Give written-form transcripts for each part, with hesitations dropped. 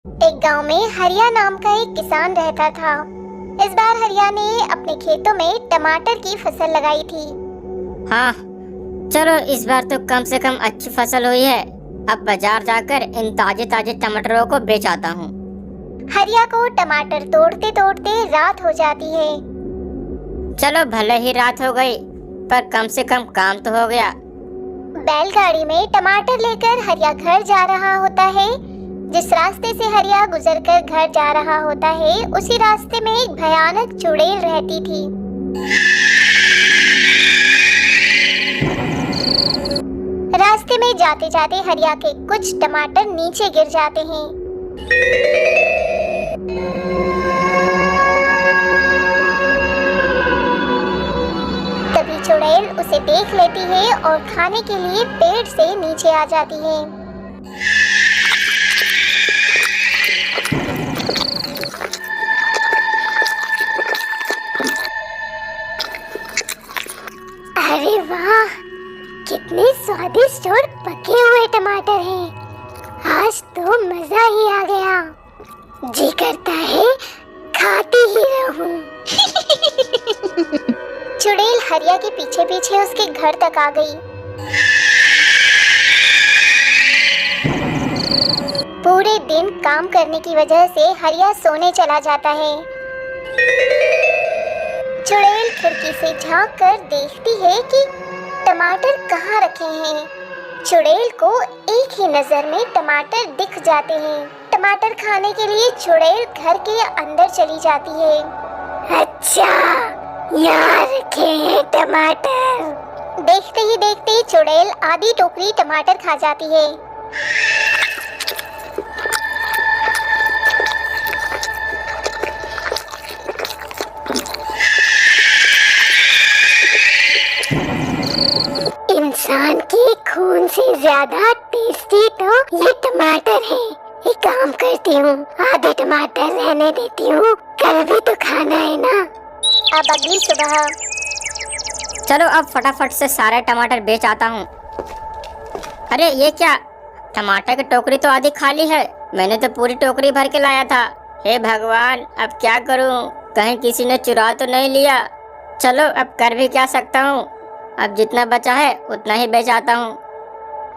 एक गांव में हरिया नाम का एक किसान रहता था। इस बार हरिया ने अपने खेतों में टमाटर की फसल लगाई थी। हाँ, चलो इस बार तो कम से कम अच्छी फसल हुई है। अब बाजार जाकर इन ताजे ताजे टमाटरों को बेच आता हूँ। हरिया को टमाटर तोड़ते तोड़ते रात हो जाती है। चलो भले ही रात हो गई, पर कम से कम काम तो हो गया। बैलगाड़ी में टमाटर लेकर हरिया घर जा रहा होता है। जिस रास्ते से हरिया गुजरकर घर जा रहा होता है, उसी रास्ते में एक भयानक चुड़ैल रहती थी। रास्ते में जाते जाते हरिया के कुछ टमाटर नीचे गिर जाते हैं। तभी चुड़ैल उसे देख लेती है और खाने के लिए पेड़ से नीचे आ जाती है। अरे वाह, कितने स्वादिष्ट और पके हुए टमाटर हैं। आज तो मजा ही आ गया। जी करता है खाती ही रहूं। चुड़ैल हरिया के पीछे पीछे उसके घर तक आ गई। पूरे दिन काम करने की वजह से हरिया सोने चला जाता है। चुड़ैल खिड़की से झांक कर देखती है कि टमाटर कहाँ रखे हैं। चुड़ैल को एक ही नजर में टमाटर दिख जाते हैं। टमाटर खाने के लिए चुड़ैल घर के अंदर चली जाती है। अच्छा, यहाँ रखे हैं टमाटर। देखते ही देखते चुड़ैल आधी टोकरी टमाटर खा जाती है। इंसान के खून से ज्यादा टेस्टी तो ये टमाटर है। एक काम करती हूँ, आधे टमाटर रहने देती हूँ, कल भी तो खाना है ना। अब अगली सुबह। चलो अब फटाफट से सारे टमाटर बेच आता हूँ। अरे ये क्या, टमाटर की टोकरी तो आधी खाली है। मैंने तो पूरी टोकरी भर के लाया था। हे भगवान, अब क्या करूँ? कहीं किसी ने चुरा तो नहीं लिया? चलो अब कर भी क्या सकता हूँ। अब जितना बचा है उतना ही बेच आता हूँ।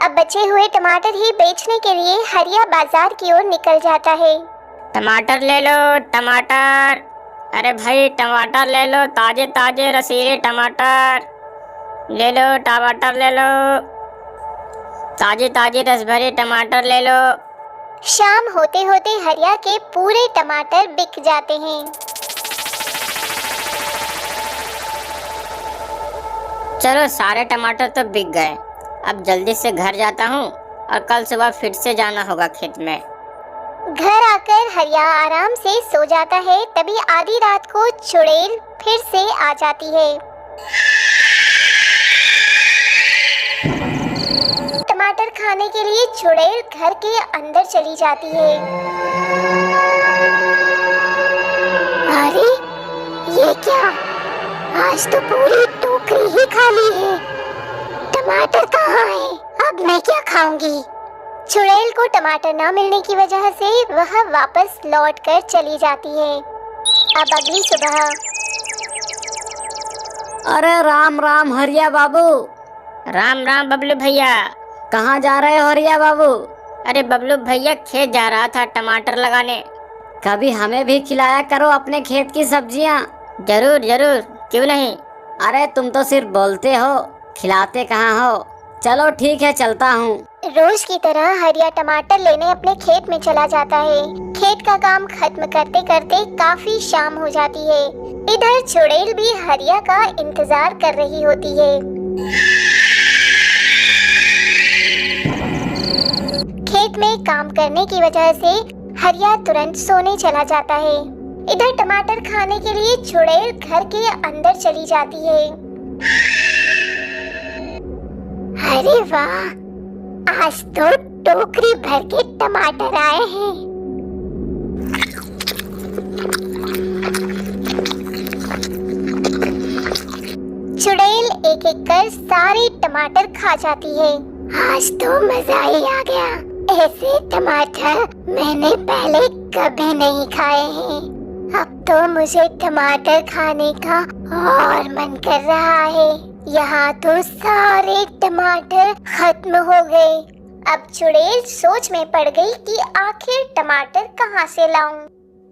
अब बचे हुए टमाटर ही बेचने के लिए हरिया बाजार की ओर निकल जाता है। टमाटर ले लो, टमाटर। अरे भाई टमाटर ले लो, ताजे ताजे रसीले टमाटर ले लो। टमाटर ले लो, ताजे ताजे रस भरे टमाटर ले लो। शाम होते होते हरिया के पूरे टमाटर बिक जाते हैं। चलो सारे टमाटर तो बिक गए। अब जल्दी से घर जाता हूँ और कल सुबह फिर से जाना होगा खेत में। घर आकर हरिया आराम से सो जाता है। तभी आधी रात को चुड़ैल फिर से आ जाती है। टमाटर खाने के लिए चुड़ैल घर के अंदर चली जाती है। अरे ये क्या, आज तो पूरी टोकरी ही खाली है। टमाटर कहाँ है? अब मैं क्या खाऊंगी? चुड़ैल को टमाटर न मिलने की वजह से वह वापस लौटकर चली जाती है। अब अगली सुबह। अरे राम राम हरिया बाबू। राम राम बबलू भैया। कहाँ जा रहे हो हरिया बाबू? अरे बबलू भैया खेत जा रहा था टमाटर लगाने। कभी हमें भी खिलाया करो अपने खेत की सब्जियाँ। जरूर जरूर, क्यों नहीं। अरे तुम तो सिर्फ बोलते हो, खिलाते कहाँ हो। चलो ठीक है, चलता हूँ। रोज की तरह हरिया टमाटर लेने अपने खेत में चला जाता है। खेत का काम खत्म करते करते काफी शाम हो जाती है। इधर चुड़ैल भी हरिया का इंतजार कर रही होती है। खेत में काम करने की वजह से हरिया तुरंत सोने चला जाता है। इधर टमाटर खाने के लिए चुड़ैल घर के अंदर चली जाती है। अरे वाह, आज तो टोकरी भर के टमाटर आए हैं। चुड़ैल एक एक कर सारे टमाटर खा जाती है। आज तो मजा ही आ गया। ऐसे टमाटर मैंने पहले कभी नहीं खाए हैं। अब तो मुझे टमाटर खाने का और मन कर रहा है। यहाँ तो सारे टमाटर खत्म हो गए। अब चुड़ैल सोच में पड़ गई कि आखिर टमाटर कहाँ से लाऊं।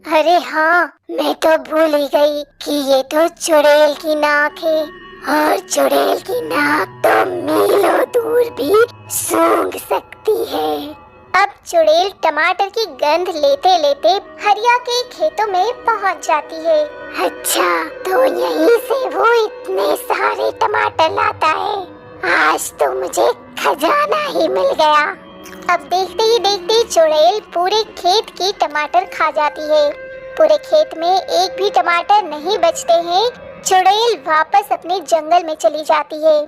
अरे हाँ, मैं तो भूल ही गई कि ये तो चुड़ैल की नाक है और चुड़ैल की नाक तो मीलों दूर भी सूंघ सकती है। अब चुड़ैल टमाटर की गंध लेते लेते हरिया के खेतों में पहुंच जाती है। अच्छा, तो यहीं से वो इतने सारे टमाटर लाता है। आज तो मुझे खजाना ही मिल गया। अब देखते ही देखते चुड़ैल पूरे खेत की टमाटर खा जाती है। पूरे खेत में एक भी टमाटर नहीं बचते हैं। चुड़ैल वापस अपने जंगल में चली जाती है।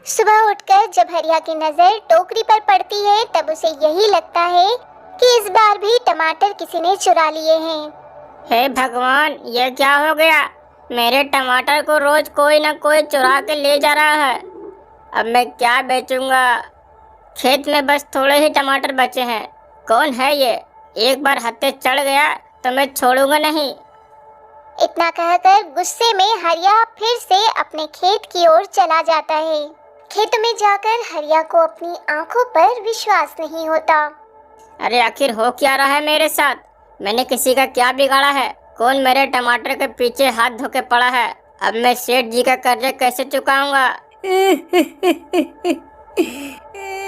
सुबह उठकर जब हरिया की नजर टोकरी पर पड़ती है तब उसे यही लगता है कि इस बार भी टमाटर किसी ने चुरा लिए हैं। हे भगवान, ये क्या हो गया? मेरे टमाटर को रोज कोई ना कोई चुरा के ले जा रहा है। अब मैं क्या बेचूंगा? खेत में बस थोड़े ही टमाटर बचे हैं। कौन है ये? एक बार हत्थे चढ़ गया तो मैं छोड़ूंगा नहीं। इतना कहकर गुस्से में हरिया फिर से अपने खेत की ओर चला जाता है। खेत में जाकर हरिया को अपनी आंखों पर विश्वास नहीं होता। अरे आखिर हो क्या रहा है मेरे साथ? मैंने किसी का क्या बिगाड़ा है? कौन मेरे टमाटर के पीछे हाथ धो के पड़ा है? अब मैं सेठ जी का कर्जा कैसे चुकाऊंगा?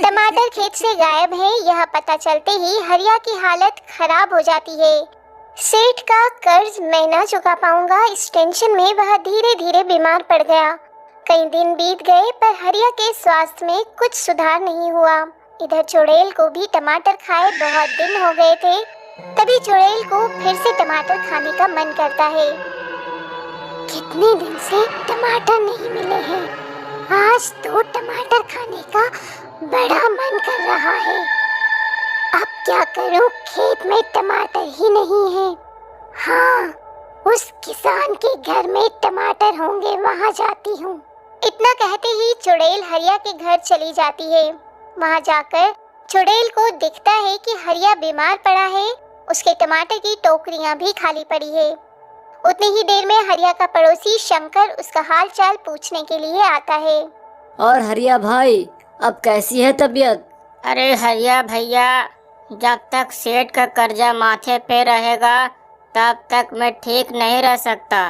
टमाटर खेत से गायब है, यह पता चलते ही हरिया की हालत खराब हो जाती है। सेठ का कर्ज मैं न चुका पाऊंगा, इस टेंशन में वह धीरे धीरे बीमार पड़ गया। कई दिन बीत गए पर हरिया के स्वास्थ्य में कुछ सुधार नहीं हुआ। इधर चुड़ैल को भी टमाटर खाए बहुत दिन हो गए थे। तभी चुड़ैल को फिर से टमाटर खाने का मन करता है। कितने दिन से टमाटर नहीं मिले हैं, आज तो टमाटर खाने का बड़ा मन कर रहा है। अब क्या करूं, खेत में टमाटर ही नहीं है। हाँ, उस किसान के घर में टमाटर होंगे, वहां जाती हूँ। इतना कहते ही चुड़ैल हरिया के घर चली जाती है। वहां जाकर चुड़ैल को दिखता है कि हरिया बीमार पड़ा है, उसके टमाटर की टोकरियां भी खाली पड़ी है। उतनी ही देर में हरिया का पड़ोसी शंकर उसका हाल चाल पूछने के लिए आता है। और हरिया भाई, अब कैसी है तबीयत? अरे हरिया भैया, जब तक सेठ का कर्जा माथे पे रहेगा तब तक मैं ठीक नहीं रह सकता।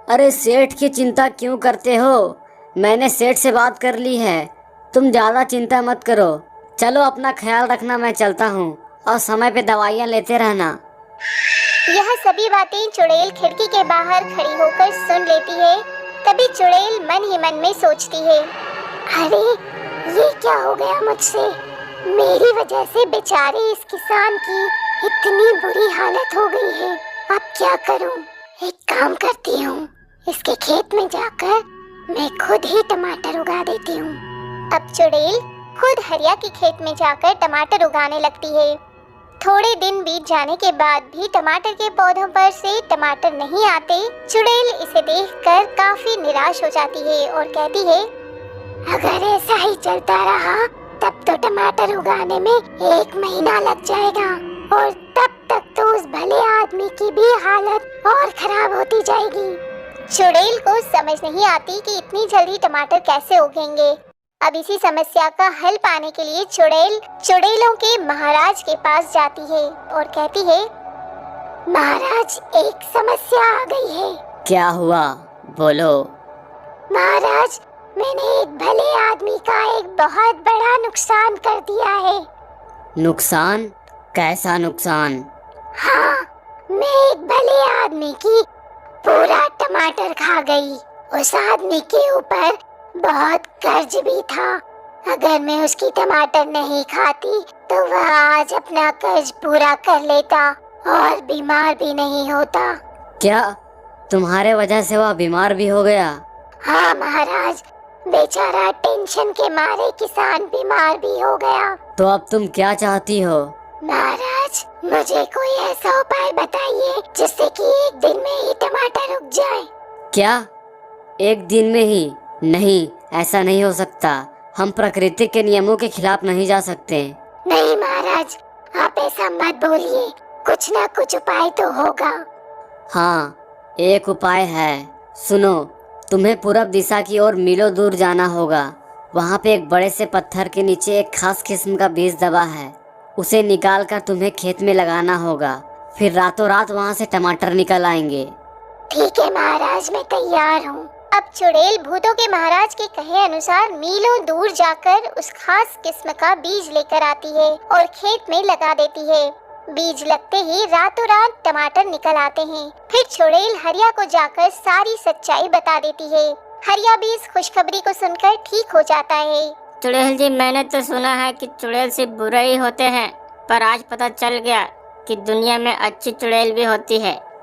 अरे सेठ की चिंता क्यों करते हो? मैंने सेठ से बात कर ली है, तुम ज्यादा चिंता मत करो। चलो अपना ख्याल रखना, मैं चलता हूँ और समय पे दवाइयाँ लेते रहना। यह सभी बातें चुड़ैल खिड़की के बाहर खड़ी होकर सुन लेती है। तभी चुड़ैल मन ही मन में सोचती है, अरे ये क्या हो गया मुझसे? मेरी वजह से बेचारे इस किसान की इतनी बुरी हालत हो गई है। अब क्या करूं? एक काम करती हूँ, इसके खेत में जाकर मैं खुद ही टमाटर उगा देती हूँ। अब चुड़ैल खुद हरिया के खेत में जाकर टमाटर उगाने लगती है। थोड़े दिन बीत जाने के बाद भी टमाटर के पौधों पर से टमाटर नहीं आते। चुड़ैल इसे देखकर काफी निराश हो जाती है और कहती है, अगर ऐसा ही चलता रहा तब तो टमाटर उगाने में 1 महीना लग जाएगा और तब तक तो उस भले आदमी की भी हालत और खराब होती जाएगी। चुड़ैल को समझ नहीं आती कि इतनी जल्दी टमाटर कैसे उगेंगे। अब इसी समस्या का हल पाने के लिए चुड़ैल चुड़ैलों के महाराज के पास जाती है और कहती है, महाराज एक समस्या आ गई है। क्या हुआ, बोलो। महाराज, मैंने एक भले आदमी का एक बहुत बड़ा नुकसान कर दिया है। नुकसान? कैसा नुकसान? हाँ, मैं एक भले आदमी की पूरा टमाटर खा गई। उस आदमी के ऊपर बहुत कर्ज भी था। अगर मैं उसकी टमाटर नहीं खाती तो वह आज अपना कर्ज पूरा कर लेता और बीमार भी नहीं होता। क्या तुम्हारे वजह से वह बीमार भी हो गया? हाँ महाराज, बेचारा टेंशन के मारे किसान बीमार भी हो गया। तो अब तुम क्या चाहती हो? महाराज, मुझे कोई ऐसा उपाय बताइए जिससे कि एक दिन में ही टमाटर उग जाए। क्या एक दिन में ही? नहीं, ऐसा नहीं हो सकता। हम प्रकृति के नियमों के खिलाफ नहीं जा सकते। नहीं महाराज, आप ऐसा मत बोलिए, कुछ ना कुछ उपाय तो होगा। हाँ, एक उपाय है। सुनो, तुम्हें पूरब दिशा की ओर मीलों दूर जाना होगा। वहाँ पे एक बड़े से पत्थर के नीचे एक खास किस्म का बीज दबा है। उसे निकाल कर तुम्हें खेत में लगाना होगा। फिर रातों रात वहाँ से टमाटर निकल आएंगे। ठीक है महाराज, मैं तैयार हूँ। अब चुड़ैल भूतों के महाराज के कहे अनुसार मीलों दूर जाकर उस खास किस्म का बीज लेकर आती है और खेत में लगा देती है। बीज लगते ही रातों रात टमाटर निकल आते हैं। फिर चुड़ैल हरिया को जाकर सारी सच्चाई बता देती है। हरिया भी इस खुशखबरी को सुनकर ठीक हो जाता है। चुड़ैल जी, मैंने तो सुना है कि चुड़ैल सिर्फ बुरे ही होते हैं, पर आज पता चल गया कि दुनिया में अच्छी चुड़ैल भी होती है।